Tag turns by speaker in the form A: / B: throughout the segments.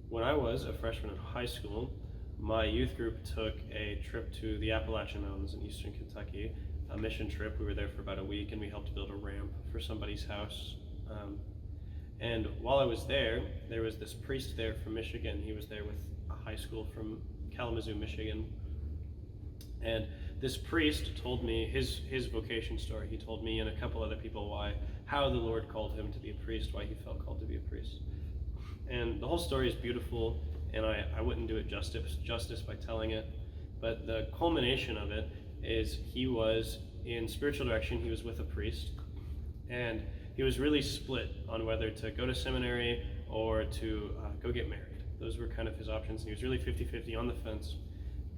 A: when I was a freshman in high school, my youth group took a trip to the Appalachian Mountains in eastern Kentucky, a mission trip. We were there for about a week, and we helped build a ramp for somebody's house. And while I was there was this priest there from Michigan. He was there with a high school from Kalamazoo, Michigan. And this priest told me his vocation story. He told me and a couple other people how the Lord called him to be a priest, why he felt called to be a priest. And the whole story is beautiful, and I wouldn't do it justice by telling it. But the culmination of it is he was in spiritual direction. He was with a priest, and he was really split on whether to go to seminary or to go get married. Those were kind of his options, and he was really 50-50 on the fence.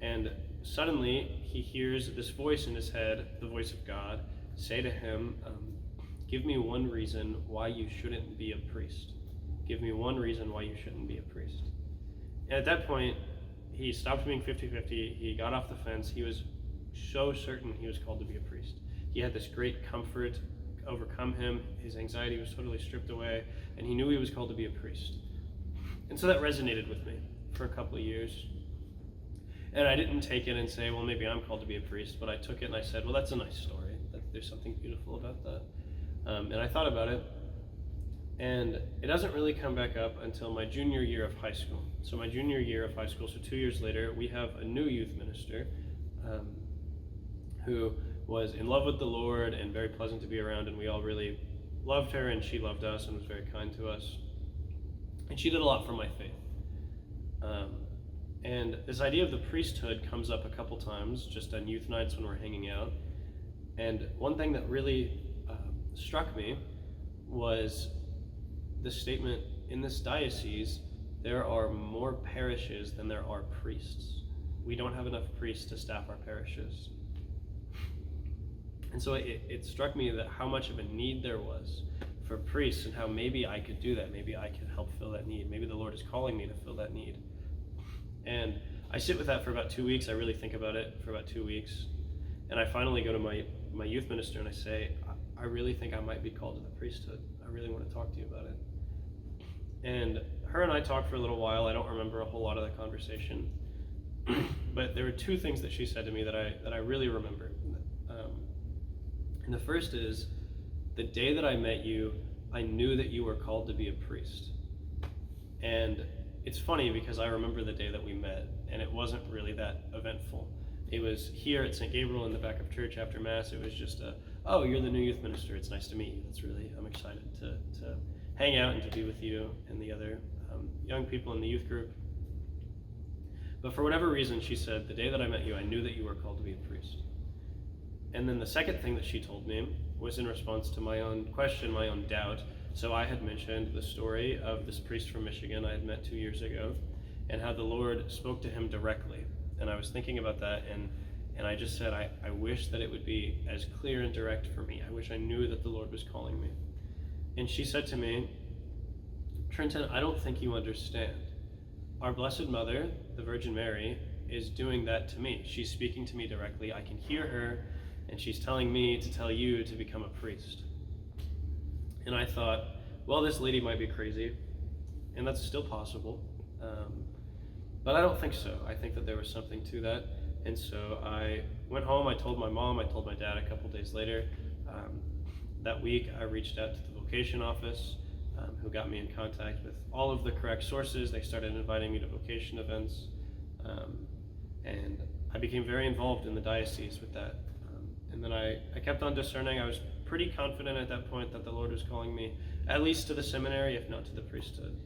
A: And suddenly he hears this voice in his head, the voice of God, say to him, give me one reason why you shouldn't be a priest. Give me one reason why you shouldn't be a priest. And at that point, he stopped being 50-50. He got off the fence. He was so certain he was called to be a priest. He had this great comfort overcome him. His anxiety was totally stripped away, and he knew he was called to be a priest. And so that resonated with me for a couple of years. And I didn't take it and say, well, maybe I'm called to be a priest, but I took it and I said, well, that's a nice story. There's something beautiful about that. And I thought about it, and it doesn't really come back up until my junior year of high school. So my junior year of high school, so 2 years later, we have a new youth minister who was in love with the Lord and very pleasant to be around, and we all really loved her, and she loved us and was very kind to us. And she did a lot for my faith. And this idea of the priesthood comes up a couple times, just on youth nights when we're hanging out. And one thing that really struck me was the statement, in this diocese, there are more parishes than there are priests. We don't have enough priests to staff our parishes. And so it struck me that how much of a need there was for priests, and how maybe I could do that. Maybe I could help fill that need. Maybe the Lord is calling me to fill that need. And I sit with that for about 2 weeks. I really think about it for about 2 weeks. And I finally go to my youth minister and I say, I really think I might be called to the priesthood. I really want to talk to you about it. And her and I talked for a little while. I don't remember a whole lot of the conversation. But there were two things that she said to me that I really remember. And the first is, the day that I met you, I knew that you were called to be a priest. And it's funny because I remember the day that we met, and it wasn't really that eventful. It was here at St. Gabriel in the back of church after Mass. It was just oh, you're the new youth minister. It's nice to meet you. I'm excited to hang out and to be with you and the other young people in the youth group. But for whatever reason, she said, the day that I met you, I knew that you were called to be a priest. And then the second thing that she told me was in response to my own question, my own doubt. So I had mentioned the story of this priest from Michigan I had met 2 years ago, and how the Lord spoke to him directly. And I was thinking about that, and I just said, I wish that it would be as clear and direct for me. I wish I knew that the Lord was calling me. And she said to me, Trenton, I don't think you understand. Our Blessed Mother, the Virgin Mary, is doing that to me. She's speaking to me directly. I can hear her, and she's telling me to tell you to become a priest. And I thought, well, this lady might be crazy, and that's still possible. But I don't think so. I think that there was something to that. And so I went home, I told my mom, I told my dad a couple days later. That week I reached out to the Vocation office, who got me in contact with all of the correct sources. They started inviting me to Vocation events. And I became very involved in the diocese with that. And then I kept on discerning. I was pretty confident at that point that the Lord was calling me at least to the seminary, if not to the priesthood.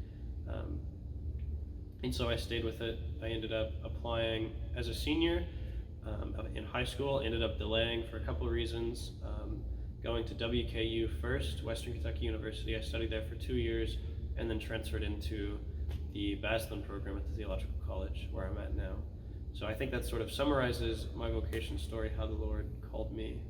A: And so I stayed with it. I ended up applying as a senior in high school, ended up delaying for a couple of reasons. Going to WKU first, Western Kentucky University. I studied there for 2 years and then transferred into the Baslan program at the Theological College, where I'm at now. So I think that sort of summarizes my vocation story, how the Lord called me